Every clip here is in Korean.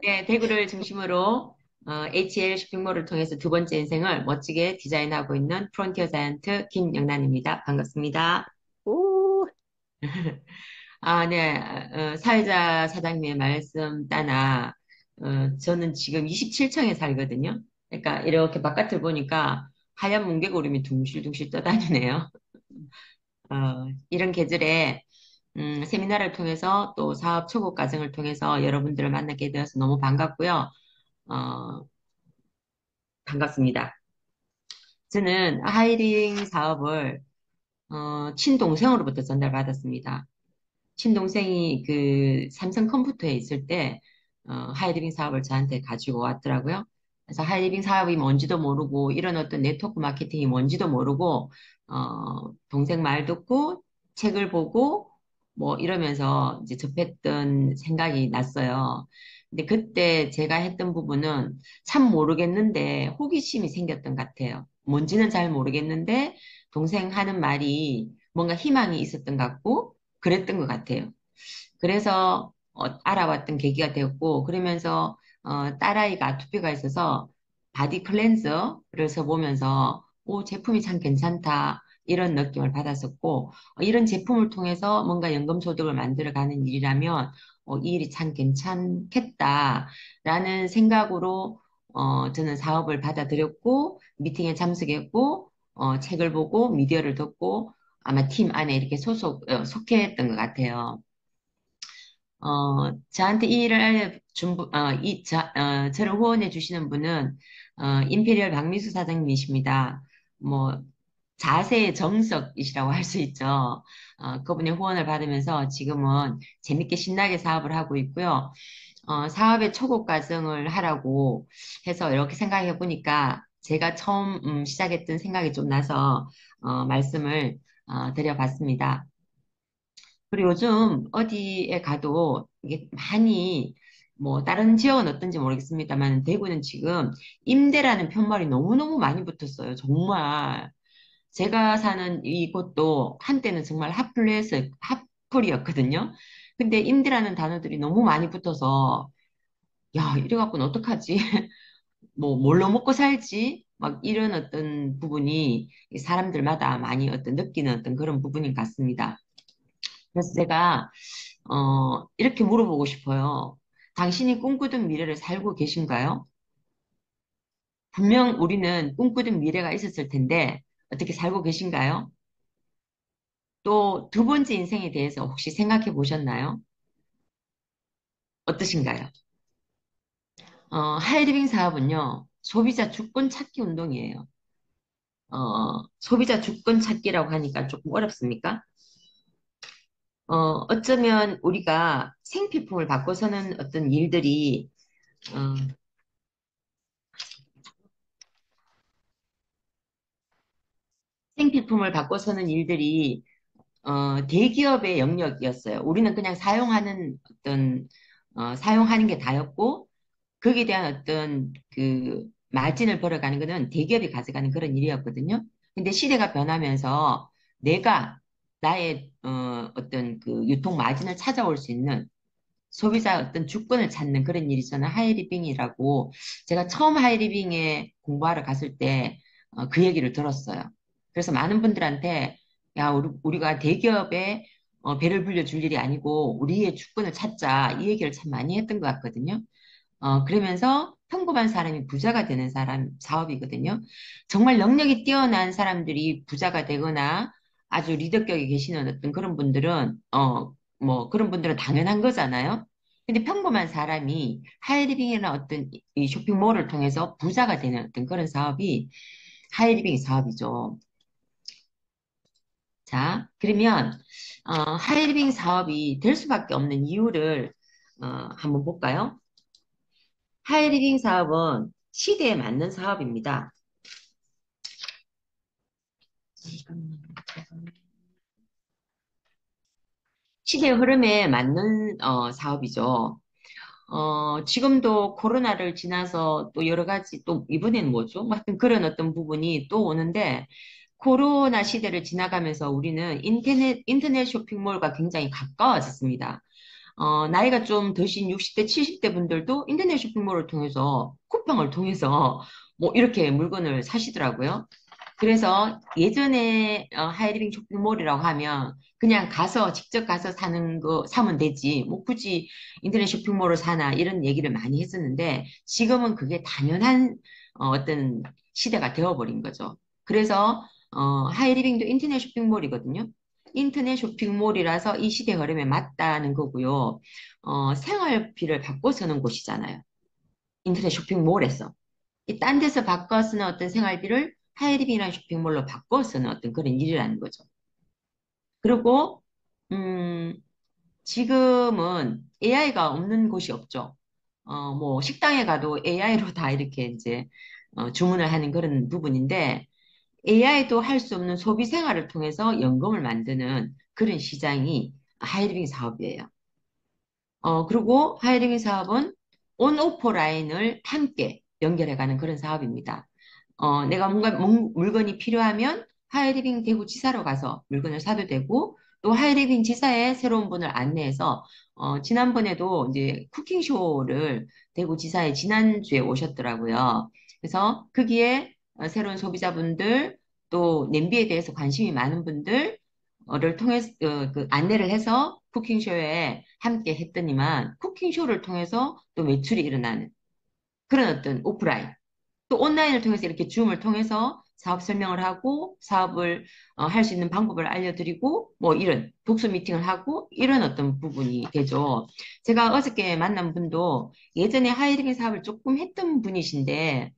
네, 대구를 중심으로 HL 쇼핑몰을 통해서 두 번째 인생을 멋지게 디자인하고 있는 프론티어 자이언트 김영란입니다. 반갑습니다. 오, 아, 네, 사회자 사장님의 말씀 따나 저는 지금 27층에 살거든요. 그러니까 이렇게 바깥을 보니까 하얀 뭉게구름이 둥실둥실 떠다니네요. 이런 계절에 세미나를 통해서 또 사업 초보 과정을 통해서 여러분들을 만나게 되어서 너무 반갑고요. 어, 반갑습니다. 저는 하이링 사업을 친동생으로부터 전달받았습니다. 친동생이 그 삼성 컴퓨터에 있을 때 하이리빙 사업을 저한테 가지고 왔더라고요. 그래서 하이리빙 사업이 뭔지도 모르고 이런 어떤 네트워크 마케팅이 뭔지도 모르고 동생 말 듣고 책을 보고 뭐 이러면서 이제 접했던 생각이 났어요. 근데 그때 제가 했던 부분은 참 모르겠는데 호기심이 생겼던 것 같아요. 뭔지는 잘 모르겠는데 동생 하는 말이 뭔가 희망이 있었던 것 같고 그랬던 것 같아요. 그래서 알아봤던 계기가 되었고 그러면서 딸아이가 아토피가 있어서 바디 클렌저를 써보면서 오 제품이 참 괜찮다 이런 느낌을 받았었고 이런 제품을 통해서 뭔가 연금소득을 만들어가는 일이라면 이 일이 참 괜찮겠다라는 생각으로 저는 사업을 받아들였고 미팅에 참석했고 책을 보고 미디어를 듣고 아마 팀 안에 이렇게 속했던 것 같아요. 저한테 이 일을 알려준 저를 후원해 주시는 분은, 임페리얼 박미수 사장님이십니다. 뭐, 자세의 정석이시라고 할 수 있죠. 그분의 후원을 받으면서 지금은 재밌게 신나게 사업을 하고 있고요. 사업의 초급 과정을 하라고 해서 이렇게 생각해 보니까 제가 처음 시작했던 생각이 좀 나서, 말씀을, 드려봤습니다. 그리고 요즘 어디에 가도 이게 많이 뭐 다른 지역은 어떤지 모르겠습니다만 대구는 지금 임대라는 편말이 너무너무 많이 붙었어요. 정말. 제가 사는 이곳도 한때는 정말 핫플이었거든요. 근데 임대라는 단어들이 너무 많이 붙어서 야, 이래갖고는 어떡하지? 뭐 뭘로 먹고 살지? 막 이런 어떤 부분이 사람들마다 많이 어떤 느끼는 어떤 그런 부분인 것 같습니다. 그래서 제가 이렇게 물어보고 싶어요. 당신이 꿈꾸던 미래를 살고 계신가요? 분명 우리는 꿈꾸던 미래가 있었을 텐데, 어떻게 살고 계신가요? 또 두 번째 인생에 대해서 혹시 생각해 보셨나요? 어떠신가요? 하이리빙 사업은요, 소비자 주권 찾기 운동이에요. 소비자 주권 찾기라고 하니까 조금 어렵습니까? 어쩌면 우리가 생필품을 바꿔서는 어떤 일들이, 어, 생필품을 바꿔서는 일들이 대기업의 영역이었어요. 우리는 그냥 사용하는 사용하는 게 다였고, 거기에 대한 어떤 마진을 벌어가는 거는 대기업이 가져가는 그런 일이었거든요. 근데 시대가 변하면서 내가 나의, 어떤 유통 마진을 찾아올 수 있는 소비자 어떤 주권을 찾는 그런 일이 저는 하이리빙이라고 제가 처음 하이리빙에 공부하러 갔을 때 그 얘기를 들었어요. 그래서 많은 분들한테 야, 우리가 대기업에 배를 불려줄 일이 아니고 우리의 주권을 찾자 이 얘기를 참 많이 했던 것 같거든요. 그러면서 평범한 사람이 부자가 되는 사업이거든요. 정말 능력이 뛰어난 사람들이 부자가 되거나 아주 리더격이 계시는 어떤 그런 분들은, 뭐, 그런 분들은 당연한 거잖아요. 근데 평범한 사람이 하이리빙이나 어떤 이 쇼핑몰을 통해서 부자가 되는 어떤 그런 사업이 하이리빙 사업이죠. 자, 그러면, 하이리빙 사업이 될 수밖에 없는 이유를, 한번 볼까요? 하이리빙 사업은 시대에 맞는 사업입니다. 시대의 흐름에 맞는 사업이죠. 지금도 코로나를 지나서 또 여러 가지 또 이번에는 뭐죠? 뭐 하여튼 그런 어떤 부분이 또 오는데 코로나 시대를 지나가면서 우리는 인터넷 쇼핑몰과 굉장히 가까워졌습니다. 나이가 좀 드신 60대, 70대 분들도 인터넷 쇼핑몰을 통해서, 쿠팡을 통해서 뭐 이렇게 물건을 사시더라고요. 그래서 예전에 하이리빙 쇼핑몰이라고 하면 그냥 가서 직접 가서 사는 거 사면 되지. 뭐 굳이 인터넷 쇼핑몰을 사나 이런 얘기를 많이 했었는데 지금은 그게 당연한 어떤 시대가 되어버린 거죠. 그래서 하이리빙도 인터넷 쇼핑몰이거든요. 인터넷 쇼핑몰이라서 이 시대 흐름에 맞다는 거고요. 생활비를 바꿔 쓰는 곳이잖아요. 인터넷 쇼핑몰에서. 이 딴 데서 바꿔 쓰는 어떤 생활비를 하이리빙이라는 쇼핑몰로 바꿔 쓰는 어떤 그런 일이라는 거죠. 그리고, 음, 지금은 AI가 없는 곳이 없죠. 뭐, 식당에 가도 AI로 다 이렇게 이제, 주문을 하는 그런 부분인데, AI도 할 수 없는 소비 생활을 통해서 연금을 만드는 그런 시장이 하이리빙 사업이에요. 그리고 하이링 사업은 온오프 라인을 함께 연결해가는 그런 사업입니다. 내가 뭔가 물건이 필요하면 하이리빙 대구 지사로 가서 물건을 사도 되고 또 하이리빙 지사에 새로운 분을 안내해서 지난번에도 이제 쿠킹쇼를 대구 지사에 지난주에 오셨더라고요. 그래서 거기에 새로운 소비자분들 또 냄비에 대해서 관심이 많은 분들 를 통해서 그 안내를 해서 쿠킹쇼에 함께 했더니만 쿠킹쇼를 통해서 또 매출이 일어나는 그런 어떤 오프라인 또 온라인을 통해서 이렇게 줌을 통해서 사업 설명을 하고 사업을 할 수 있는 방법을 알려드리고 뭐 이런 독서 미팅을 하고 이런 어떤 부분이 되죠. 제가 어저께 만난 분도 예전에 하이리빙 사업을 조금 했던 분이신데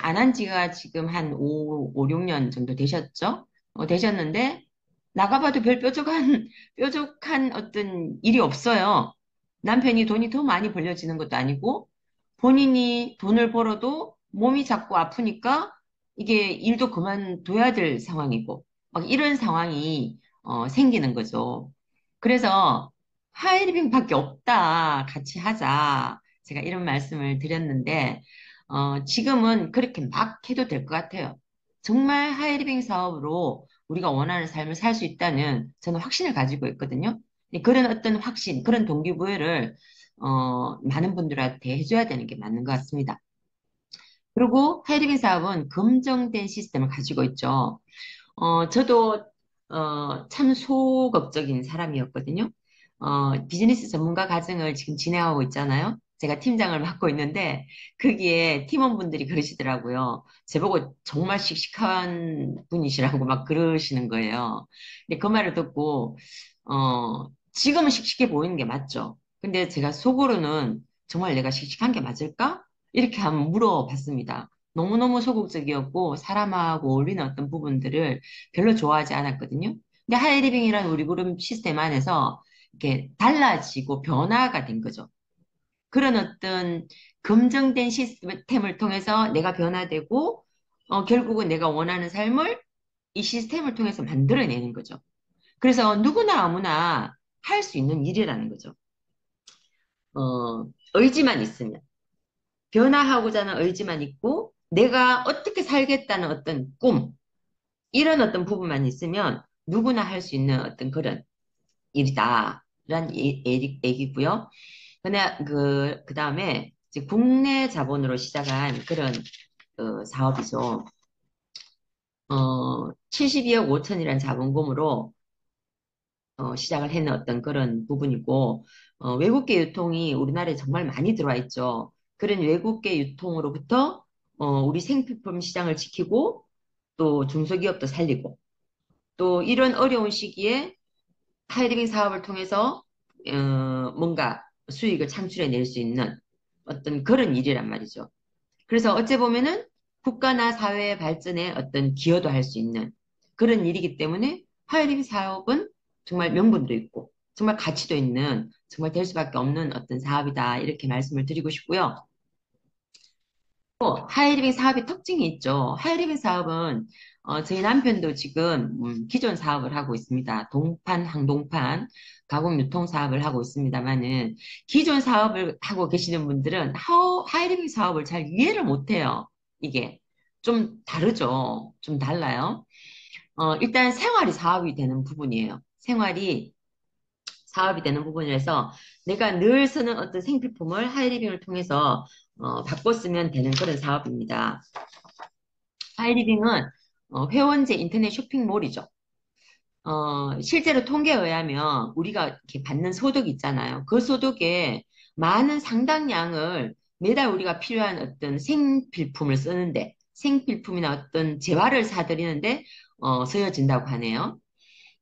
안 한 지가 지금 한 6년 정도 되셨죠? 되셨는데, 나가봐도 별 뾰족한 어떤 일이 없어요. 남편이 돈이 더 많이 벌려지는 것도 아니고, 본인이 돈을 벌어도 몸이 자꾸 아프니까 이게 일도 그만둬야 될 상황이고, 막 이런 상황이 생기는 거죠. 그래서 하이리빙밖에 없다. 같이 하자. 제가 이런 말씀을 드렸는데, 지금은 그렇게 막 해도 될 것 같아요. 정말 하이리빙 사업으로 우리가 원하는 삶을 살 수 있다는 저는 확신을 가지고 있거든요. 근데 그런 어떤 확신, 그런 동기부여를 많은 분들한테 해줘야 되는 게 맞는 것 같습니다. 그리고 하이리빙 사업은 검증된 시스템을 가지고 있죠. 저도, 참 소극적인 사람이었거든요. 비즈니스 전문가 과정을 지금 진행하고 있잖아요. 제가 팀장을 맡고 있는데, 거기에 팀원분들이 그러시더라고요. 제보고 정말 씩씩한 분이시라고 막 그러시는 거예요. 근데 그 말을 듣고, 지금은 씩씩해 보이는 게 맞죠. 근데 제가 속으로는 정말 내가 씩씩한 게 맞을까? 이렇게 한번 물어봤습니다. 너무너무 소극적이었고 사람하고 어울리는 어떤 부분들을 별로 좋아하지 않았거든요. 근데 하이리빙이라는 우리 그룹 시스템 안에서 이렇게 달라지고 변화가 된 거죠. 그런 어떤 검증된 시스템을 통해서 내가 변화되고 결국은 내가 원하는 삶을 이 시스템을 통해서 만들어내는 거죠. 그래서 누구나 아무나 할 수 있는 일이라는 거죠. 의지만 있으면. 변화하고자 하는 의지만 있고 내가 어떻게 살겠다는 어떤 꿈, 이런 어떤 부분만 있으면 누구나 할 수 있는 어떤 그런 일이다. 라는 얘기고요. 그 다음에 이제 국내 자본으로 시작한 그런 사업이죠. 72억 5천이라는 자본금으로 시작을 해는 어떤 그런 부분이고, 외국계 유통이 우리나라에 정말 많이 들어와 있죠. 그런 외국계 유통으로부터 우리 생필품 시장을 지키고 또 중소기업도 살리고 또 이런 어려운 시기에 하이리빙 사업을 통해서 뭔가 수익을 창출해 낼 수 있는 어떤 그런 일이란 말이죠. 그래서 어찌 보면은 국가나 사회의 발전에 어떤 기여도 할 수 있는 그런 일이기 때문에 하이링 사업은 정말 명분도 있고 정말 가치도 있는 정말 될 수밖에 없는 어떤 사업이다 이렇게 말씀을 드리고 싶고요. 또 하이리빙 사업의 특징이 있죠. 하이리빙 사업은 저희 남편도 지금 기존 사업을 하고 있습니다. 동판, 항동판, 가공 유통 사업을 하고 있습니다만은 기존 사업을 하고 계시는 분들은 하이리빙 사업을 잘 이해를 못해요. 이게 좀 다르죠. 좀 달라요. 일단 생활이 사업이 되는 부분이에요. 사업이 되는 부분에서 내가 늘 쓰는 어떤 생필품을 하이리빙을 통해서 바꿔 쓰면 되는 그런 사업입니다. 하이리빙은 회원제 인터넷 쇼핑몰이죠. 실제로 통계에 의하면 우리가 이렇게 받는 소득 있잖아요. 그 소득의 많은 상당량을 매달 우리가 필요한 어떤 생필품을 쓰는데, 생필품이나 어떤 재화를 사들이는데, 쓰여진다고 하네요.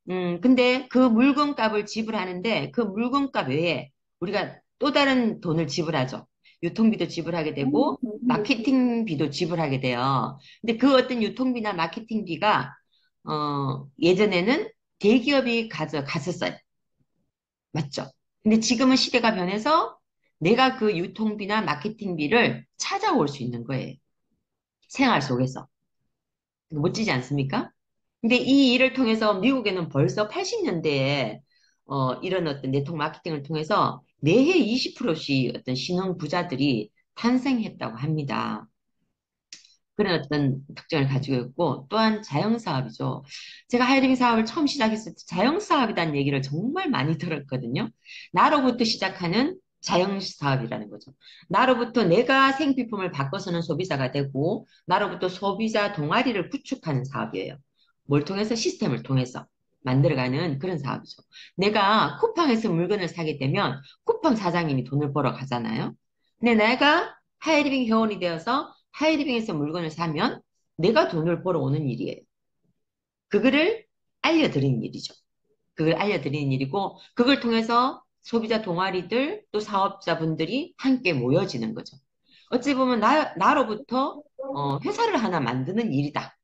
근데 그 물건값을 지불하는데 그 물건값 외에 우리가 또 다른 돈을 지불하죠. 유통비도 지불하게 되고 마케팅비도 지불하게 돼요. 근데 그 어떤 유통비나 마케팅비가 예전에는 대기업이 가졌어요. 맞죠? 근데 지금은 시대가 변해서 내가 그 유통비나 마케팅비를 찾아올 수 있는 거예요. 생활 속에서. 멋지지 않습니까? 근데 이 일을 통해서 미국에는 벌써 80년대에 이런 어떤 네트워크 마케팅을 통해서 매해 20%씩 어떤 신흥 부자들이 탄생했다고 합니다. 그런 어떤 특징을 가지고 있고 또한 자영사업이죠. 제가 하이링 사업을 처음 시작했을 때 자영사업이라는 얘기를 정말 많이 들었거든요. 나로부터 시작하는 자영사업이라는 거죠. 나로부터 내가 생필품을 바꿔서는 소비자가 되고 나로부터 소비자 동아리를 구축하는 사업이에요. 뭘 통해서? 시스템을 통해서 만들어가는 그런 사업이죠. 내가 쿠팡에서 물건을 사게 되면 쿠팡 사장님이 돈을 벌어 가잖아요. 근데 내가 하이리빙 회원이 되어서 하이리빙에서 물건을 사면 내가 돈을 벌어오는 일이에요. 그거를 알려드리는 일이죠. 그걸 알려드리는 일이고, 그걸 통해서 소비자 동아리들 또 사업자분들이 함께 모여지는 거죠. 어찌 보면 나로부터 회사를 하나 만드는 일이다.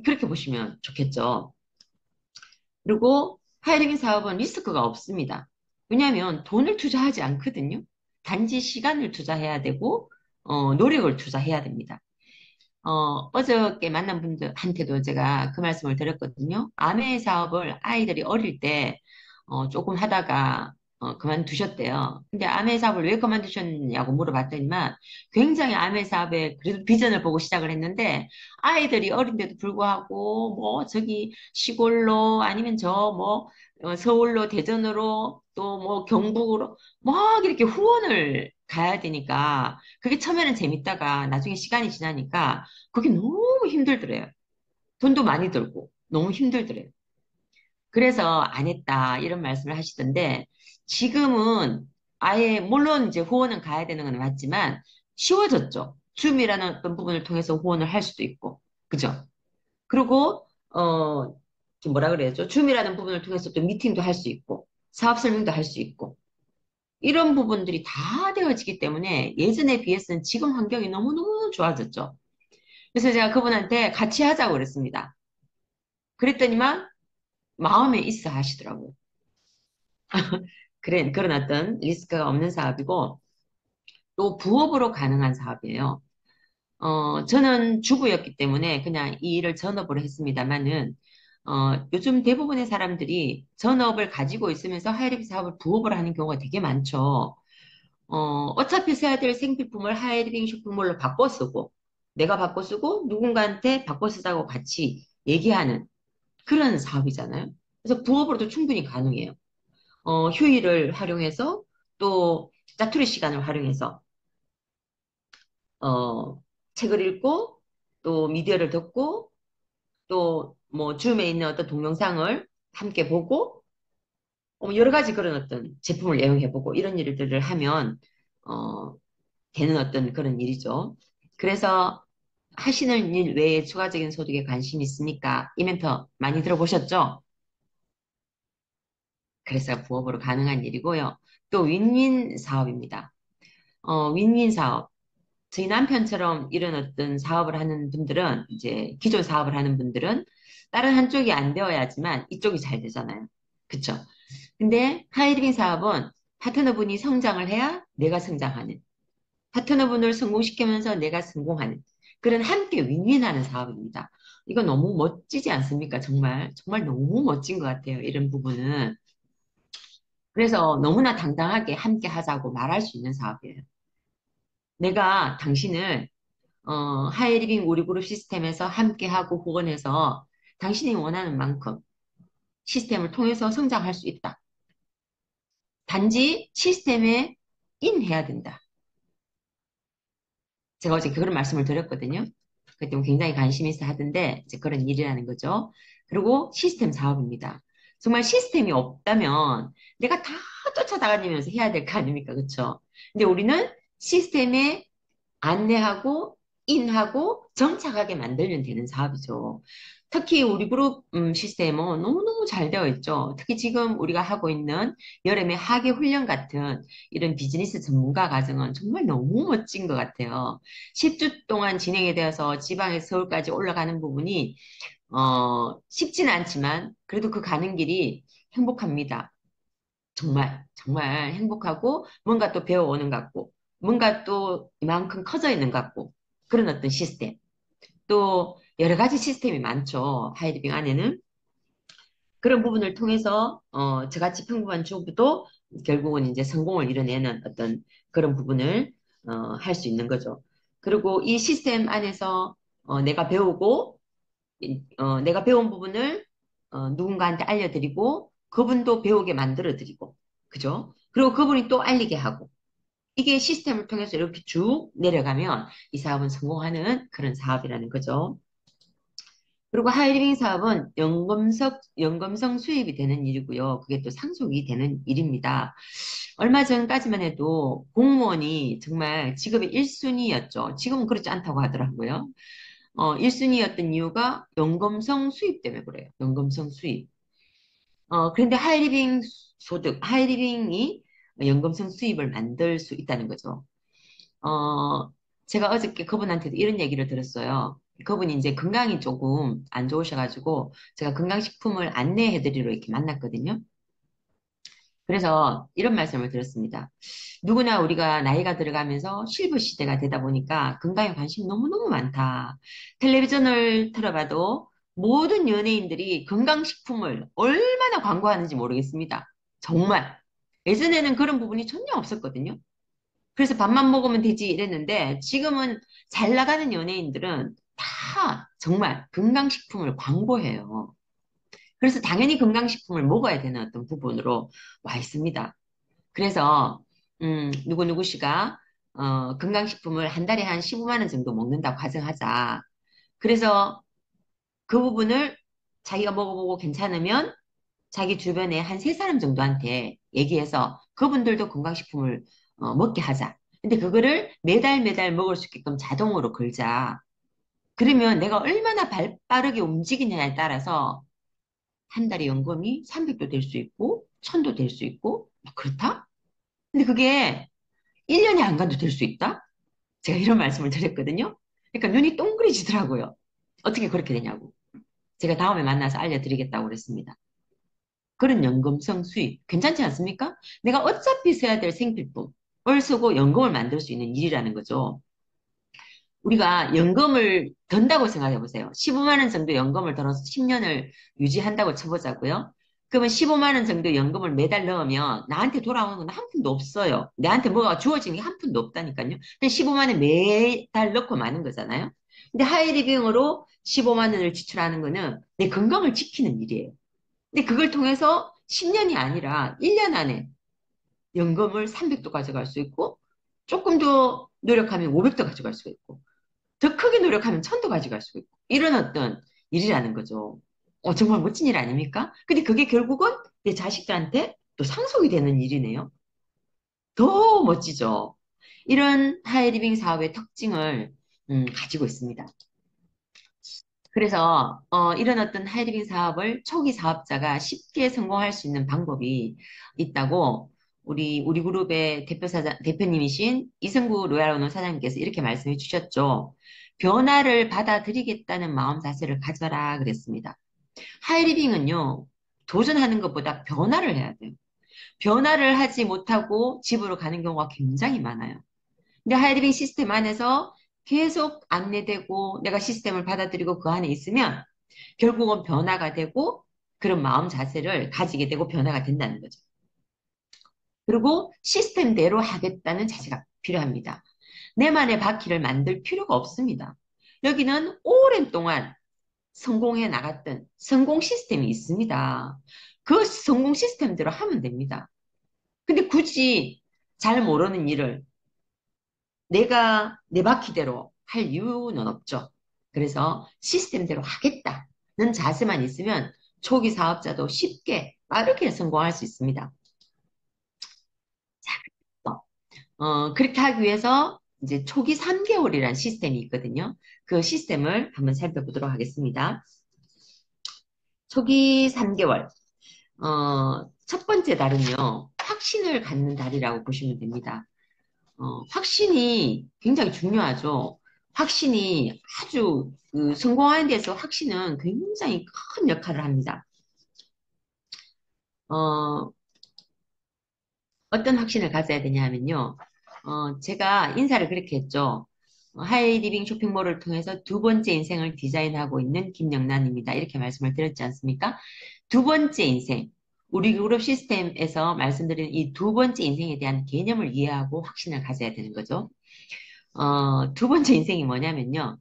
그렇게 보시면 좋겠죠. 그리고 하이리빙 사업은 리스크가 없습니다. 왜냐하면 돈을 투자하지 않거든요. 단지 시간을 투자해야 되고, 노력을 투자해야 됩니다. 어저께 만난 분들한테도 제가 그 말씀을 드렸거든요. 아메 사업을 아이들이 어릴 때, 조금 하다가, 그만두셨대요. 근데 아메 사업을 왜 그만두셨냐고 물어봤더니만 굉장히 아메 사업에 그래도 비전을 보고 시작을 했는데 아이들이 어린데도 불구하고 뭐 저기 시골로 아니면 저 뭐 서울로 대전으로 또 뭐 경북으로 막 이렇게 후원을 가야 되니까 그게 처음에는 재밌다가 나중에 시간이 지나니까 그게 너무 힘들더래요. 돈도 많이 들고 너무 힘들더래요. 그래서 안 했다 이런 말씀을 하시던데 지금은 아예 물론 이제 후원은 가야 되는 건 맞지만 쉬워졌죠. 줌이라는 어떤 부분을 통해서 후원을 할 수도 있고 그죠? 그리고 뭐라 그래야죠? 줌이라는 부분을 통해서 또 미팅도 할 수 있고 사업 설명도 할 수 있고 이런 부분들이 다 되어지기 때문에 예전에 비해서는 지금 환경이 너무너무 좋아졌죠. 그래서 제가 그분한테 같이 하자고 그랬습니다. 그랬더니만 마음에 있어 하시더라고요. 그래, 그런 어떤 리스크가 없는 사업이고 또 부업으로 가능한 사업이에요. 저는 주부였기 때문에 그냥 이 일을 전업으로 했습니다만은 요즘 대부분의 사람들이 전업을 가지고 있으면서 하이리빙 사업을 부업으로 하는 경우가 되게 많죠. 어차피 써야 될 생필품을 하이리빙 쇼핑몰로 바꿔 쓰고 내가 바꿔 쓰고 누군가한테 바꿔 쓰자고 같이 얘기하는 그런 사업이잖아요. 그래서 부업으로도 충분히 가능해요. 휴일을 활용해서 또 짜투리 시간을 활용해서 어, 책을 읽고 또 미디어를 듣고 또 뭐 줌에 있는 어떤 동영상을 함께 보고 여러 가지 그런 어떤 제품을 애용해보고 이런 일들을 하면 어, 되는 어떤 그런 일이죠. 그래서 하시는 일 외에 추가적인 소득에 관심이 있으니까 이 멘터 많이 들어보셨죠? 그래서 부업으로 가능한 일이고요. 또 윈윈 사업입니다. 윈윈 사업. 저희 남편처럼 이런 어떤 사업을 하는 분들은, 이제 기존 사업을 하는 분들은 다른 한쪽이 안 되어야지만 이쪽이 잘 되잖아요. 그쵸? 근데 하이리빙 사업은 파트너분이 성장을 해야 내가 성장하는, 파트너분을 성공시키면서 내가 성공하는 그런 함께 윈윈하는 사업입니다. 이거 너무 멋지지 않습니까? 정말, 정말 너무 멋진 것 같아요. 이런 부분은. 그래서 너무나 당당하게 함께 하자고 말할 수 있는 사업이에요. 내가 당신을 하이리빙 우리 그룹 시스템에서 함께하고 후원해서 당신이 원하는 만큼 시스템을 통해서 성장할 수 있다. 단지 시스템에 인해야 된다. 제가 어제 그런 말씀을 드렸거든요. 그때 굉장히 관심 있어 하던데, 이제 그런 일이라는 거죠. 그리고 시스템 사업입니다. 정말 시스템이 없다면 내가 다 쫓아다니면서 해야 될 거 아닙니까? 그쵸? 근데 우리는 시스템에 안내하고 인하고 정착하게 만들면 되는 사업이죠. 특히 우리 그룹 시스템은 너무너무 잘 되어 있죠. 특히 지금 우리가 하고 있는 여름의 하계 훈련 같은 이런 비즈니스 전문가 과정은 정말 너무 멋진 것 같아요. 10주 동안 진행이 되어서 지방에서 서울까지 올라가는 부분이 쉽지는 않지만 그래도 그 가는 길이 행복합니다. 정말, 정말 행복하고 뭔가 또 배워오는 것 같고 뭔가 또 이만큼 커져 있는 것 같고 그런 어떤 시스템. 또 여러 가지 시스템이 많죠. 하이디빙 안에는. 그런 부분을 통해서 저같이 평범한 주부도 결국은 이제 성공을 이뤄내는 어떤 그런 부분을 할 수 있는 거죠. 그리고 이 시스템 안에서 내가 배우고 내가 배운 부분을 누군가한테 알려드리고 그분도 배우게 만들어드리고 그죠? 그리고 그분이 또 알리게 하고 이게 시스템을 통해서 이렇게 쭉 내려가면 이 사업은 성공하는 그런 사업이라는 거죠. 그리고 하이리빙 사업은 연금성 수입이 되는 일이고요. 그게 또 상속이 되는 일입니다. 얼마 전까지만 해도 공무원이 정말 직업의 1순위였죠. 지금은 그렇지 않다고 하더라고요. 1순위였던 이유가 연금성 수입 때문에 그래요. 연금성 수입. 그런데 하이리빙 하이리빙이 연금성 수입을 만들 수 있다는 거죠. 어, 제가 어저께 그분한테도 이런 얘기를 들었어요. 그분이 이제 건강이 조금 안 좋으셔가지고 제가 건강식품을 안내해드리러 이렇게 만났거든요. 그래서 이런 말씀을 드렸습니다. 누구나 우리가 나이가 들어가면서 실버 시대가 되다 보니까 건강에 관심이 너무너무 많다. 텔레비전을 틀어봐도 모든 연예인들이 건강식품을 얼마나 광고하는지 모르겠습니다. 정말. 예전에는 그런 부분이 전혀 없었거든요. 그래서 밥만 먹으면 되지 이랬는데 지금은 잘 나가는 연예인들은 다 정말 건강식품을 광고해요. 그래서 당연히 건강식품을 먹어야 되는 어떤 부분으로 와 있습니다. 그래서 누구누구 씨가 건강식품을 한 달에 한 15만 원 정도 먹는다고 가정하자. 그래서 그 부분을 자기가 먹어보고 괜찮으면 자기 주변에 한 세 사람 정도한테 얘기해서 그분들도 건강식품을 먹게 하자. 근데 그거를 매달 매달 먹을 수 있게끔 자동으로 걸자. 그러면 내가 얼마나 빠르게 움직이냐에 따라서 한 달에 연금이 300도 될 수 있고 1000도 될 수 있고 막 그렇다? 근데 그게 1년이 안 가도 될 수 있다? 제가 이런 말씀을 드렸거든요. 그러니까 눈이 동그래지더라고요. 어떻게 그렇게 되냐고. 제가 다음에 만나서 알려드리겠다고 그랬습니다. 그런 연금성 수입 괜찮지 않습니까? 내가 어차피 써야 될 생필품을 쓰고 연금을 만들 수 있는 일이라는 거죠. 우리가 연금을 든다고 생각해 보세요. 15만 원 정도 연금을 들어서 10년을 유지한다고 쳐보자고요. 그러면 15만 원 정도 연금을 매달 넣으면 나한테 돌아오는 건 한 푼도 없어요. 내한테 뭐가 주어지는 게 한 푼도 없다니까요. 근데 15만 원 매달 넣고 마는 거잖아요. 근데 하이리빙으로 15만 원을 지출하는 거는 내 건강을 지키는 일이에요. 근데 그걸 통해서 10년이 아니라 1년 안에 연금을 300도 가져갈 수 있고 조금 더 노력하면 500도 가져갈 수 있고 더 크게 노력하면 1000도 가져갈 수 있고 이런 어떤 일이라는 거죠. 정말 멋진 일 아닙니까? 근데 그게 결국은 내 자식들한테 또 상속이 되는 일이네요. 더 멋지죠. 이런 하이리빙 사업의 특징을 가지고 있습니다. 그래서 이런 어떤 하이리빙 사업을 초기 사업자가 쉽게 성공할 수 있는 방법이 있다고 우리 그룹의 대표님이신 이승구 로얄오너 사장님께서 이렇게 말씀해 주셨죠. 변화를 받아들이겠다는 마음 자세를 가져라 그랬습니다. 하이리빙은요, 도전하는 것보다 변화를 해야 돼요. 변화를 하지 못하고 집으로 가는 경우가 굉장히 많아요. 근데 하이리빙 시스템 안에서 계속 안내되고 내가 시스템을 받아들이고 그 안에 있으면 결국은 변화가 되고 그런 마음 자세를 가지게 되고 변화가 된다는 거죠. 그리고 시스템대로 하겠다는 자세가 필요합니다. 내만의 바퀴를 만들 필요가 없습니다. 여기는 오랜 동안 성공해 나갔던 성공 시스템이 있습니다. 그 성공 시스템대로 하면 됩니다. 근데 굳이 잘 모르는 일을 내가 내 바퀴대로 할 이유는 없죠. 그래서 시스템대로 하겠다는 자세만 있으면 초기 사업자도 쉽게 빠르게 성공할 수 있습니다. 그렇게 하기 위해서 이제 초기 3개월이라는 시스템이 있거든요. 그 시스템을 한번 살펴보도록 하겠습니다. 초기 3개월. 첫 번째 달은요, 확신을 갖는 달이라고 보시면 됩니다. 확신이 굉장히 중요하죠. 확신이 아주 성공하는 데서 확신은 굉장히 큰 역할을 합니다. 어, 어떤 확신을 가져야 되냐 하면요. 제가 인사를 그렇게 했죠. 하이리빙 쇼핑몰을 통해서 두 번째 인생을 디자인하고 있는 김영란입니다. 이렇게 말씀을 드렸지 않습니까? 두 번째 인생. 우리 그룹 시스템에서 말씀드린 이 두 번째 인생에 대한 개념을 이해하고 확신을 가져야 되는 거죠. 두 번째 인생이 뭐냐면요.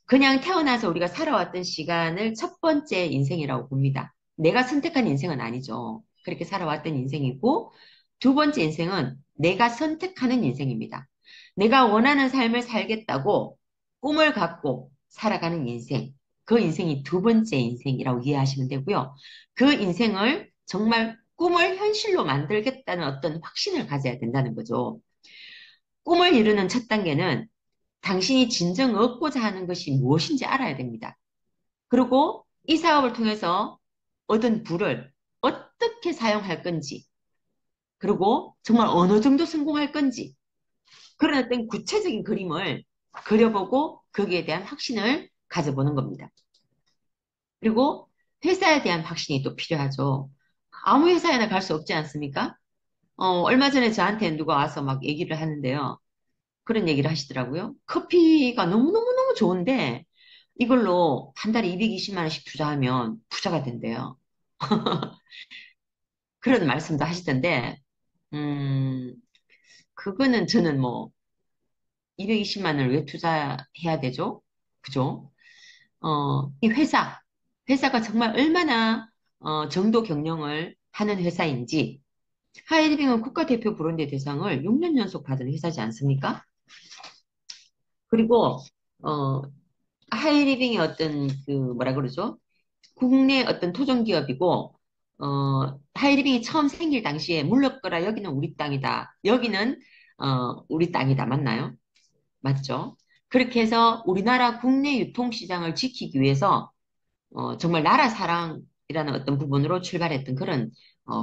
그냥 태어나서 우리가 살아왔던 시간을 첫 번째 인생이라고 봅니다. 내가 선택한 인생은 아니죠. 그렇게 살아왔던 인생이고, 두 번째 인생은 내가 선택하는 인생입니다. 내가 원하는 삶을 살겠다고 꿈을 갖고 살아가는 인생. 그 인생이 두 번째 인생이라고 이해하시면 되고요. 그 인생을 정말 꿈을 현실로 만들겠다는 어떤 확신을 가져야 된다는 거죠. 꿈을 이루는 첫 단계는 당신이 진정 얻고자 하는 것이 무엇인지 알아야 됩니다. 그리고 이 사업을 통해서 얻은 부를 어떻게 사용할 건지, 그리고 정말 어느 정도 성공할 건지, 그런 어떤 구체적인 그림을 그려보고 거기에 대한 확신을 가져보는 겁니다. 그리고 회사에 대한 확신이 또 필요하죠. 아무 회사에나 갈 수 없지 않습니까? 얼마 전에 저한테 누가 와서 막 얘기를 하는데요. 그런 얘기를 하시더라고요. 커피가 너무너무너무 좋은데 이걸로 한 달에 220만 원씩 투자하면 부자가 된대요. 그런 말씀도 하시던데, 음, 그거는 저는 뭐 220만 원을 왜 투자해야 되죠? 그죠? 이 회사가 정말 얼마나 정도 경영을 하는 회사인지, 하이리빙은 국가대표 브랜드 대상을 6년 연속 받은 회사지 않습니까? 그리고 어, 하이리빙의 어떤 그 뭐라 그러죠? 국내 어떤 토종 기업이고 하이리빙이 처음 생길 당시에 물렀거라 여기는 우리 땅이다. 여기는 우리 땅이다. 맞나요? 맞죠? 그렇게 해서 우리나라 국내 유통시장을 지키기 위해서 정말 나라 사랑이라는 어떤 부분으로 출발했던 그런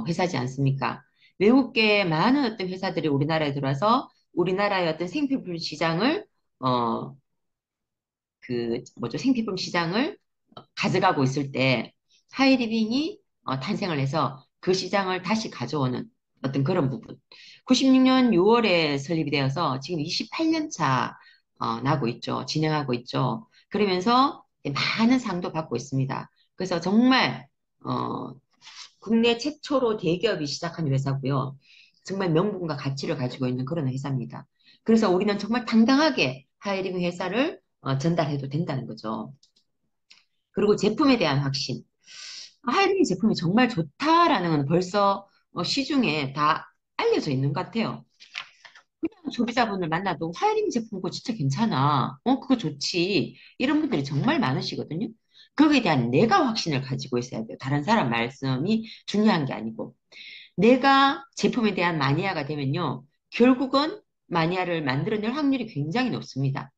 회사지 않습니까? 외국계 많은 어떤 회사들이 우리나라에 들어와서 우리나라의 어떤 생필품 시장을 어, 그 뭐죠? 생필품 시장을 가져가고 있을 때 하이리빙이 탄생을 해서 그 시장을 다시 가져오는 어떤 그런 부분. 96년 6월에 설립이 되어서 지금 28년 차 나고 있죠. 진행하고 있죠. 그러면서 많은 상도 받고 있습니다. 그래서 정말 국내 최초로 대기업이 시작한 회사고요. 정말 명분과 가치를 가지고 있는 그런 회사입니다. 그래서 우리는 정말 당당하게 하이링 회사를 전달해도 된다는 거죠. 그리고 제품에 대한 확신. 하이링 제품이 정말 좋다라는 건 벌써 시중에 다 알려져 있는 것 같아요. 그냥 소비자분을 만나도 하이링 제품 그거 진짜 괜찮아. 그거 좋지. 이런 분들이 정말 많으시거든요. 거기에 대한 내가 확신을 가지고 있어야 돼요. 다른 사람 말씀이 중요한 게 아니고. 내가 제품에 대한 마니아가 되면요. 결국은 마니아를 만들어낼 확률이 굉장히 높습니다.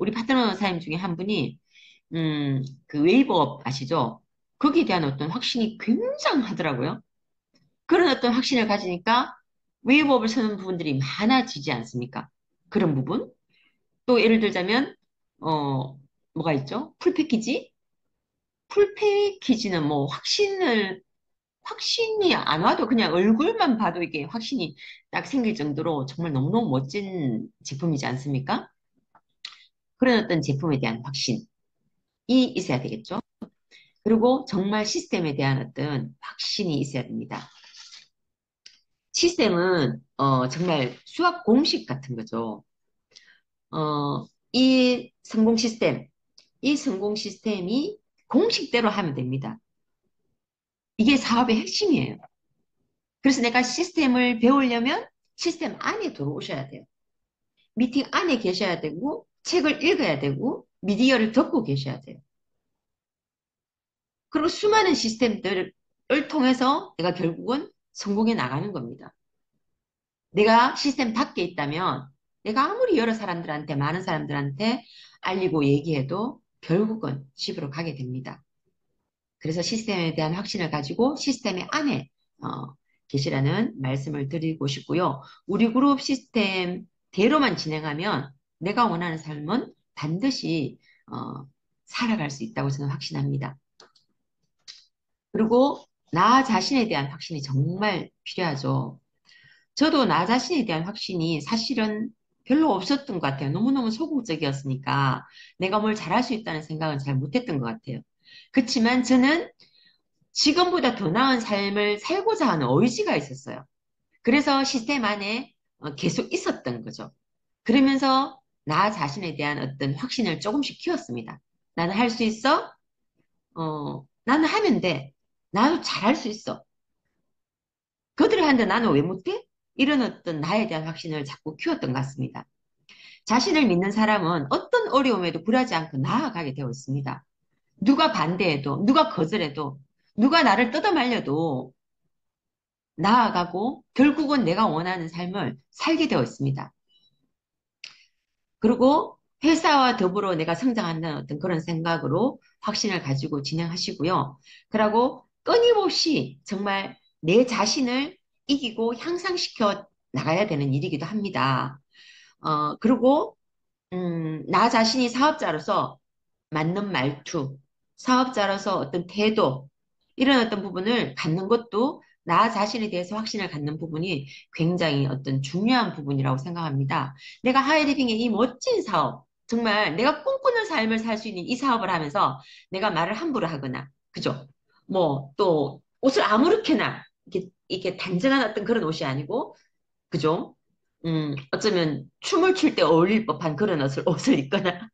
우리 파트너 사님 중에 한 분이, 그 웨이브업 아시죠? 거기에 대한 어떤 확신이 굉장하더라고요. 그런 어떤 확신을 가지니까 웨이브업을 쓰는 부분들이 많아지지 않습니까? 그런 부분. 또 예를 들자면, 뭐가 있죠? 풀패키지? 풀패키지는 뭐 확신이 안 와도 그냥 얼굴만 봐도 이게 확신이 딱 생길 정도로 정말 너무너무 멋진 제품이지 않습니까? 그런 어떤 제품에 대한 확신이 있어야 되겠죠. 그리고 정말 시스템에 대한 어떤 확신이 있어야 됩니다. 시스템은 정말 수학 공식 같은 거죠. 어, 이 성공 시스템, 이 성공 시스템이 공식대로 하면 됩니다. 이게 사업의 핵심이에요. 그래서 내가 시스템을 배우려면 시스템 안에 들어오셔야 돼요. 미팅 안에 계셔야 되고, 책을 읽어야 되고, 미디어를 듣고 계셔야 돼요. 그리고 수많은 시스템들을 통해서 내가 결국은 성공해 나가는 겁니다. 내가 시스템 밖에 있다면 내가 아무리 여러 사람들한테, 많은 사람들한테 알리고 얘기해도 결국은 집으로 가게 됩니다. 그래서 시스템에 대한 확신을 가지고 시스템의 안에 계시라는 말씀을 드리고 싶고요. 우리 그룹 시스템대로만 진행하면 내가 원하는 삶은 반드시 살아갈 수 있다고 저는 확신합니다. 그리고 나 자신에 대한 확신이 정말 필요하죠. 저도 나 자신에 대한 확신이 사실은 별로 없었던 것 같아요. 너무너무 소극적이었으니까 내가 뭘 잘할 수 있다는 생각은 잘 못했던 것 같아요. 그렇지만 저는 지금보다 더 나은 삶을 살고자 하는 의지가 있었어요. 그래서 시스템 안에 계속 있었던 거죠. 그러면서 나 자신에 대한 어떤 확신을 조금씩 키웠습니다. 나는 할 수 있어? 나는 하면 돼. 나도 잘할 수 있어. 그들이 하는데 나는 왜 못해? 이런 어떤 나에 대한 확신을 자꾸 키웠던 것 같습니다. 자신을 믿는 사람은 어떤 어려움에도 굴하지 않고 나아가게 되어 있습니다. 누가 반대해도, 누가 거절해도, 누가 나를 뜯어말려도 나아가고 결국은 내가 원하는 삶을 살게 되어 있습니다. 그리고 회사와 더불어 내가 성장한다는 어떤 그런 생각으로 확신을 가지고 진행하시고요. 그리고 끊임없이 정말 내 자신을 이기고 향상시켜 나가야 되는 일이기도 합니다. 그리고 나 자신이 사업자로서 맞는 말투, 사업자로서 어떤 태도, 이런 어떤 부분을 갖는 것도 나 자신에 대해서 확신을 갖는 부분이 굉장히 어떤 중요한 부분이라고 생각합니다. 내가 하이리빙의 이 멋진 사업, 정말 내가 꿈꾸는 삶을 살 수 있는 이 사업을 하면서 내가 말을 함부로 하거나, 그죠? 뭐, 또, 옷을 아무렇게나, 이렇게 단정한 어떤 그런 옷이 아니고, 그죠? 어쩌면 춤을 출 때 어울릴 법한 그런 옷을 입거나,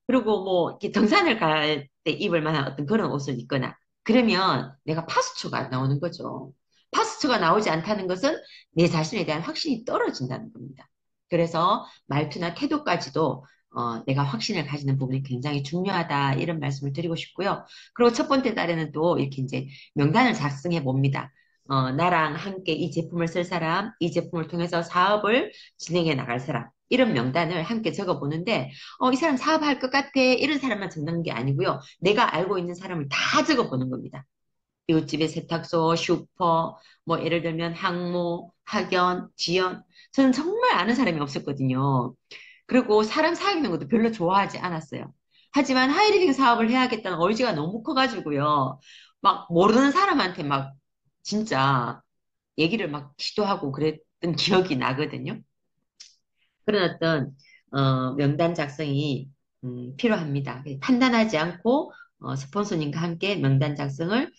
그리고 뭐, 이렇게 등산을 갈 때 입을 만한 어떤 그런 옷을 입거나, 그러면 내가 파스초가 나오는 거죠. 파스초가 나오지 않다는 것은 내 자신에 대한 확신이 떨어진다는 겁니다. 그래서 말투나 태도까지도 내가 확신을 가지는 부분이 굉장히 중요하다, 이런 말씀을 드리고 싶고요. 그리고 첫 번째 달에는 또 이렇게 이제 명단을 작성해 봅니다. 나랑 함께 이 제품을 쓸 사람, 이 제품을 통해서 사업을 진행해 나갈 사람, 이런 명단을 함께 적어 보는데, 이 사람 사업할 것 같아. 이런 사람만 적는 게 아니고요. 내가 알고 있는 사람을 다 적어보는 겁니다. 이웃집의 세탁소, 슈퍼, 뭐 예를 들면 항모, 학연, 지연. 저는 정말 아는 사람이 없었거든요. 그리고 사람 사귀는 것도 별로 좋아하지 않았어요. 하지만 하이리빙 사업을 해야겠다는 의지가 너무 커가지고요. 막 모르는 사람한테 막 진짜 얘기를 막 시도하고 그랬던 기억이 나거든요. 그런 어떤 명단 작성이 필요합니다. 판단하지 않고 스폰서님과 함께 명단 작성을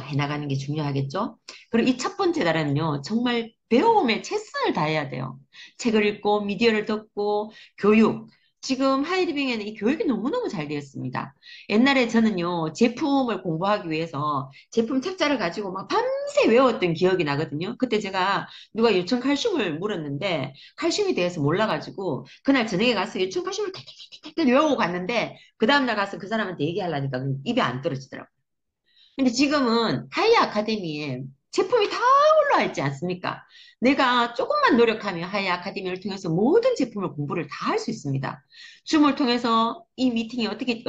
해나가는 게 중요하겠죠. 그리고 이 첫 번째 달에는요, 정말 배움에 최선을 다해야 돼요. 책을 읽고 미디어를 듣고 교육. 지금 하이리빙에는 이 교육이 너무너무 잘 되어 있습니다. 옛날에 저는요, 제품을 공부하기 위해서 제품 책자를 가지고 막 밤새 외웠던 기억이 나거든요. 그때 제가 누가 요청 칼슘을 물었는데 칼슘에 대해서 몰라가지고 그날 저녁에 가서 유충 칼슘을 탁탁탁탁 외우고 갔는데 그 다음날 가서 그 사람한테 얘기하려니까 입에 안 떨어지더라고요. 근데 지금은 하이어 아카데미에 제품이 다 올라와 있지 않습니까? 내가 조금만 노력하면 하이어 아카데미를 통해서 모든 제품을 공부를 다 할 수 있습니다. 줌을 통해서 이 미팅이 어떻게,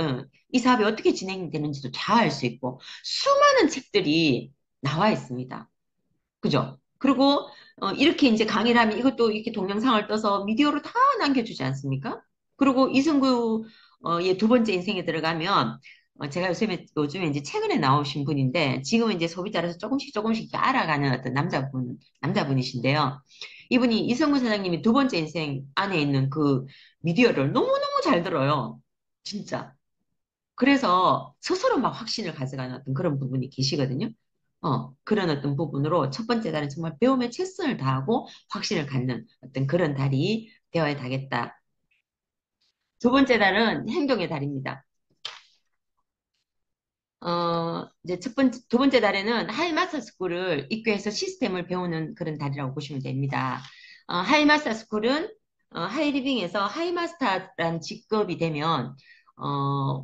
이 사업이 어떻게 진행되는지도 다 알 수 있고 수많은 책들이 나와 있습니다. 그죠? 그리고 이렇게 이제 강의를 하면 이것도 이렇게 동영상을 떠서 미디어로 다 남겨주지 않습니까? 그리고 이승구 의 두 번째 인생에 들어가면 제가 요즘에 이제 최근에 나오신 분인데 지금은 이제 소비자로서 조금씩 조금씩 이렇게 알아가는 어떤 남자분이신데요. 이분이 이승구 사장님이 두 번째 인생 안에 있는 그 미디어를 너무너무 잘 들어요. 진짜. 그래서 스스로 막 확신을 가져가는 어떤 그런 부분이 계시거든요. 그런 어떤 부분으로 첫 번째 달은 정말 배움에 최선을 다하고 확신을 갖는 어떤 그런 달이 되어야 되겠다. 두 번째 달은 행동의 달입니다. 이제 두 번째 달에는 하이마스터 스쿨을 입교해서 시스템을 배우는 그런 달이라고 보시면 됩니다. 하이마스터 스쿨은 하이리빙에서 하이마스터라는 직급이 되면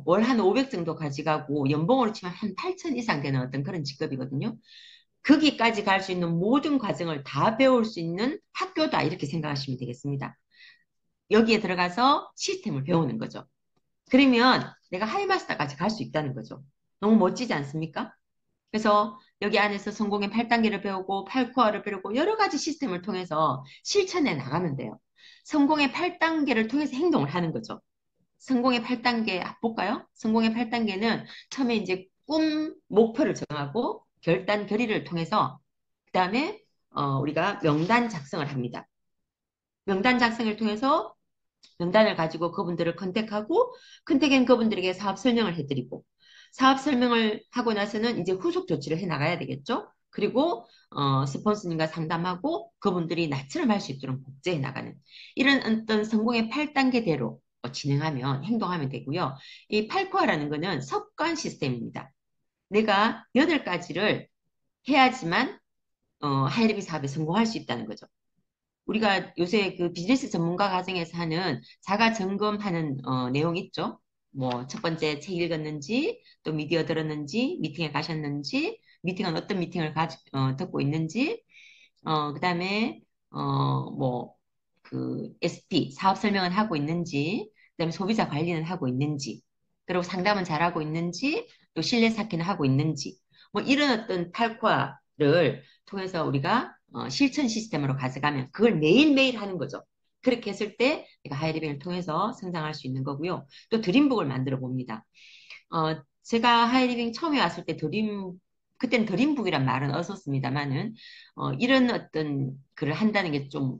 월 한 500 정도 가져가고 연봉으로 치면 한 8천 이상 되는 어떤 그런 직급이거든요. 거기까지 갈 수 있는 모든 과정을 다 배울 수 있는 학교다 이렇게 생각하시면 되겠습니다. 여기에 들어가서 시스템을 배우는 거죠. 그러면 내가 하이마스터까지 갈 수 있다는 거죠. 너무 멋지지 않습니까? 그래서 여기 안에서 성공의 8단계를 배우고 8코어를 배우고 여러 가지 시스템을 통해서 실천해 나가면 돼요. 성공의 8단계를 통해서 행동을 하는 거죠. 성공의 8단계 볼까요? 성공의 8단계는 처음에 이제 목표를 정하고 결단, 결의를 통해서 그다음에 우리가 명단 작성을 합니다. 명단 작성을 통해서 명단을 가지고 그분들을 컨택한 그분들에게 사업 설명을 해드리고 사업 설명을 하고 나서는 이제 후속 조치를 해 나가야 되겠죠. 그리고 스폰서님과 상담하고 그분들이 나처럼 할 수 있도록 복제해 나가는 이런 어떤 성공의 8단계대로 진행하면 행동하면 되고요. 이 8코어라는 거는 습관 시스템입니다. 내가 8가지를 해야지만 하이리비 사업에 성공할 수 있다는 거죠. 우리가 요새 그 비즈니스 전문가 과정에서 하는 자가 점검하는 내용 있죠? 뭐 첫 번째 책 읽었는지, 또 미디어 들었는지, 미팅에 가셨는지, 미팅은 어떤 미팅을 듣고 있는지, 그다음에 뭐 그 SP 사업 설명은 하고 있는지, 그다음에 소비자 관리는 하고 있는지, 그리고 상담은 잘하고 있는지, 또 신뢰 쌓기는 하고 있는지, 뭐 이런 어떤 탈코아를 통해서 우리가 실천 시스템으로 가져가면 그걸 매일매일 하는 거죠. 그렇게 했을 때 내가 하이리빙을 통해서 성장할 수 있는 거고요. 또 드림북을 만들어 봅니다. 제가 하이리빙 처음에 왔을 때 그때는 드림북이란 말은 없었습니다만은, 이런 어떤 글을 한다는 게 좀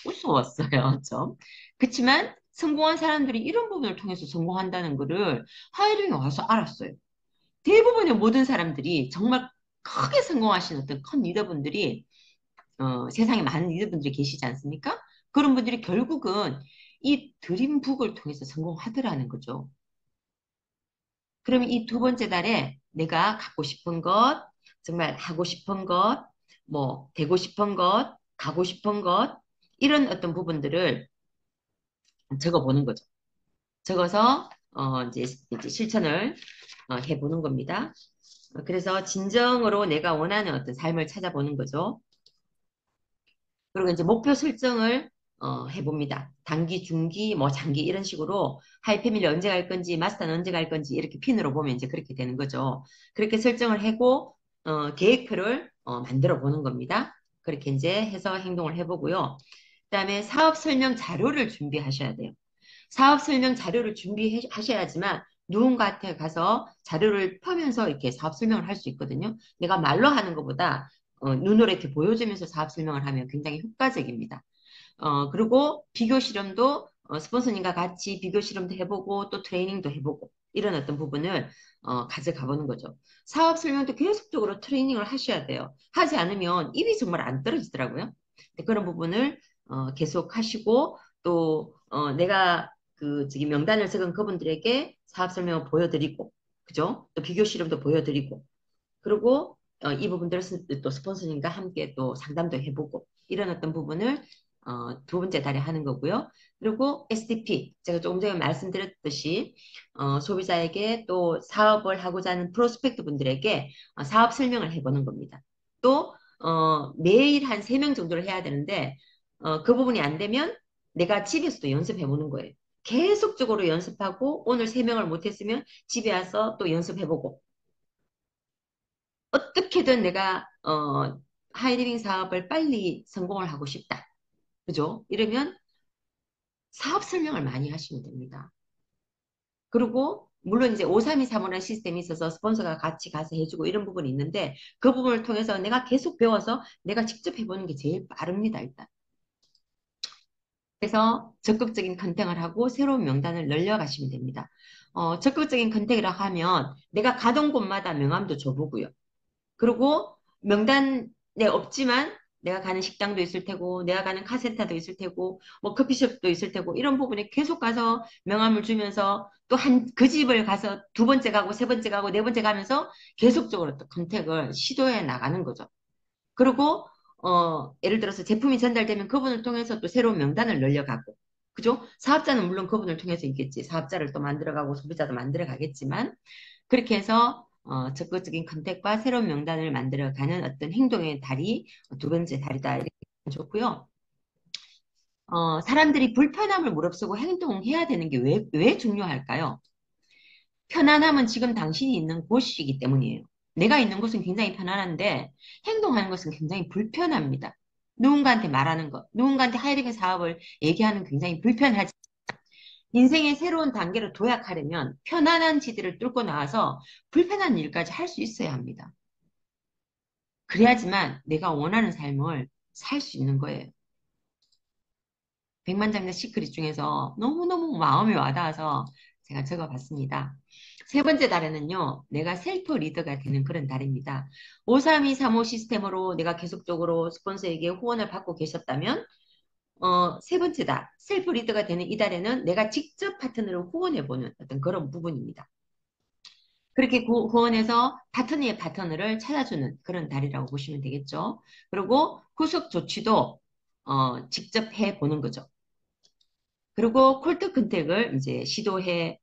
무서웠어요, 좀. 그렇지만 성공한 사람들이 이런 부분을 통해서 성공한다는 거를 하이리빙에 와서 알았어요. 대부분의 모든 사람들이 정말 크게 성공하신 어떤 큰 리더분들이, 세상에 많은 리더분들이 계시지 않습니까? 그런 분들이 결국은 이 드림북을 통해서 성공하더라는 거죠. 그러면 이 두 번째 달에 내가 갖고 싶은 것, 정말 하고 싶은 것, 뭐, 되고 싶은 것, 가고 싶은 것, 이런 어떤 부분들을 적어 보는 거죠. 적어서, 이제 실천을 해보는 겁니다. 그래서 진정으로 내가 원하는 어떤 삶을 찾아보는 거죠. 그리고 이제 목표 설정을 해봅니다. 단기, 중기, 뭐 장기 이런 식으로 하이패밀리 언제 갈 건지, 마스터는 언제 갈 건지 이렇게 핀으로 보면 이제 그렇게 되는 거죠. 그렇게 설정을 하고 계획표를 만들어 보는 겁니다. 그렇게 이제 해서 행동을 해보고요. 그다음에 사업 설명 자료를 준비하셔야 돼요. 사업 설명 자료를 준비하셔야지만 누군가한테 가서 자료를 펴면서 이렇게 사업 설명을 할 수 있거든요. 내가 말로 하는 것보다 눈으로 이렇게 보여주면서 사업 설명을 하면 굉장히 효과적입니다. 그리고 비교 실험도 스폰서님과 같이 비교 실험도 해보고 또 트레이닝도 해보고 이런 어떤 부분을 가져가 보는 거죠. 사업 설명도 계속적으로 트레이닝을 하셔야 돼요. 하지 않으면 입이 정말 안 떨어지더라고요. 그런 부분을 계속 하시고 또 내가 그 저기 명단을 적은 그분들에게 사업 설명을 보여드리고 그죠? 또 비교 실험도 보여드리고 그리고 이 부분들을 또 스폰서님과 함께 또 상담도 해보고 이런 어떤 부분을 두 번째 달에 하는 거고요. 그리고 SDP 제가 조금 전에 말씀드렸듯이 소비자에게 또 사업을 하고자 하는 프로스펙트 분들에게 사업 설명을 해보는 겁니다. 또 매일 한 3명 정도를 해야 되는데 그 부분이 안 되면 내가 집에서도 연습해 보는 거예요. 계속적으로 연습하고 오늘 3명을 못했으면 집에 와서 또 연습해보고 어떻게든 내가 하이리빙 사업을 빨리 성공을 하고 싶다. 그죠? 이러면 사업 설명을 많이 하시면 됩니다. 그리고 물론 이제 5323이라는 시스템이 있어서 스폰서가 같이 가서 해주고 이런 부분이 있는데 그 부분을 통해서 내가 계속 배워서 내가 직접 해보는 게 제일 빠릅니다, 일단. 그래서 적극적인 컨택을 하고 새로운 명단을 늘려가시면 됩니다. 적극적인 컨택이라 하면 내가 가던 곳마다 명함도 줘보고요. 그리고 명단에 없지만 내가 가는 식당도 있을 테고, 내가 가는 카센터도 있을 테고, 뭐 커피숍도 있을 테고, 이런 부분에 계속 가서 명함을 주면서 또 그 집을 가서 두 번째 가고, 세 번째 가고, 네 번째 가면서 계속적으로 또 컨택을 시도해 나가는 거죠. 그리고, 예를 들어서 제품이 전달되면 그분을 통해서 또 새로운 명단을 늘려가고, 그죠? 사업자는 물론 그분을 통해서 있겠지. 사업자를 또 만들어가고, 소비자도 만들어가겠지만, 그렇게 해서 적극적인 컨택과 새로운 명단을 만들어가는 어떤 행동의 달이 두 번째 달이다. 이렇게 좋고요. 사람들이 불편함을 무릅쓰고 행동해야 되는 게 왜 중요할까요? 편안함은 지금 당신이 있는 곳이기 때문이에요. 내가 있는 곳은 굉장히 편안한데 행동하는 것은 굉장히 불편합니다. 누군가한테 말하는 것, 누군가한테 하이리빙 사업을 얘기하는 굉장히 불편하지. 인생의 새로운 단계로 도약하려면 편안한 지대를 뚫고 나와서 불편한 일까지 할 수 있어야 합니다. 그래야지만 내가 원하는 삶을 살 수 있는 거예요. 백만장자 시크릿 중에서 너무너무 마음이 와닿아서 제가 적어봤습니다. 세 번째 달에는요, 내가 셀프 리더가 되는 그런 달입니다. 53235 시스템으로 내가 계속적으로 스폰서에게 후원을 받고 계셨다면, 세 번째 달, 셀프 리더가 되는 이 달에는 내가 직접 파트너를 후원해보는 어떤 그런 부분입니다. 그렇게 후원해서 파트너의 파트너를 찾아주는 그런 달이라고 보시면 되겠죠. 그리고 후속 조치도 직접 해보는 거죠. 그리고 콜드 컨택을 이제 시도해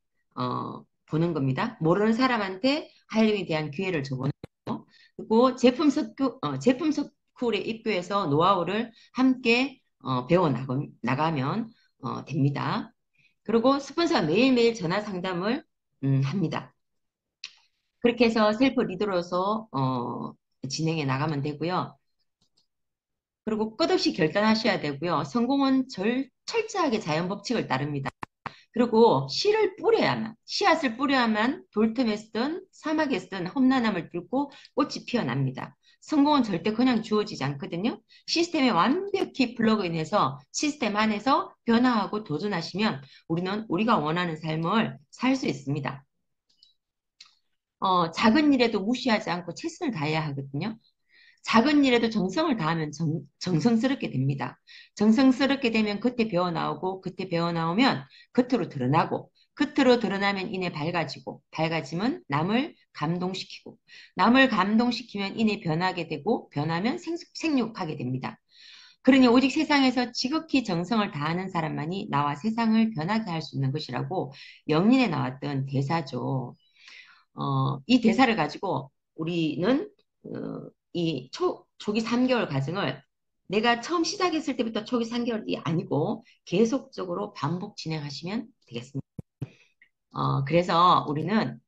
보는 겁니다. 모르는 사람한테 하이링에 대한 기회를 줘보는 거죠. 그리고 제품 석쿨에 입구해서 노하우를 함께 배워 나가면 됩니다. 그리고 스폰서가 매일매일 전화 상담을 합니다. 그렇게 해서 셀프 리더로서 진행해 나가면 되고요. 그리고 끝없이 결단하셔야 되고요. 성공은 철저하게 자연 법칙을 따릅니다. 그리고 씨앗을 뿌려야만 돌틈에 서든 사막에 서든 험난함을 뚫고 꽃이 피어납니다. 성공은 절대 그냥 주어지지 않거든요. 시스템에 완벽히 플러그인해서 시스템 안에서 변화하고 도전하시면 우리가 원하는 삶을 살 수 있습니다. 작은 일에도 무시하지 않고 최선을 다해야 하거든요. 작은 일에도 정성을 다하면 정성스럽게 됩니다. 정성스럽게 되면 겉에 배어 나오고, 겉에 배어 나오면 겉으로 드러나고, 겉으로 드러나면 이내 밝아지고, 밝아지면 남을 감동시키고, 남을 감동시키면 이내 변하게 되고, 변하면 생육하게 됩니다. 그러니 오직 세상에서 지극히 정성을 다하는 사람만이 나와 세상을 변하게 할 수 있는 것이라고 영린에 나왔던 대사죠. 이 대사를 가지고 우리는 이 초기 3개월 과정을 내가 처음 시작했을 때부터 초기 3개월이 아니고 계속적으로 반복 진행하시면 되겠습니다. 그래서 우리는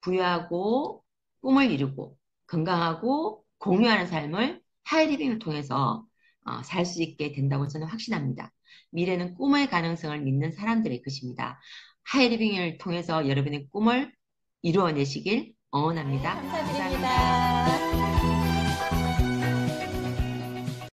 부유하고 꿈을 이루고 건강하고 공유하는 삶을 하이리빙을 통해서 살 수 있게 된다고 저는 확신합니다. 미래는 꿈의 가능성을 믿는 사람들의 것입니다. 하이리빙을 통해서 여러분의 꿈을 이루어내시길 네, 응원합니다. 감사합니다. 감사드립니다.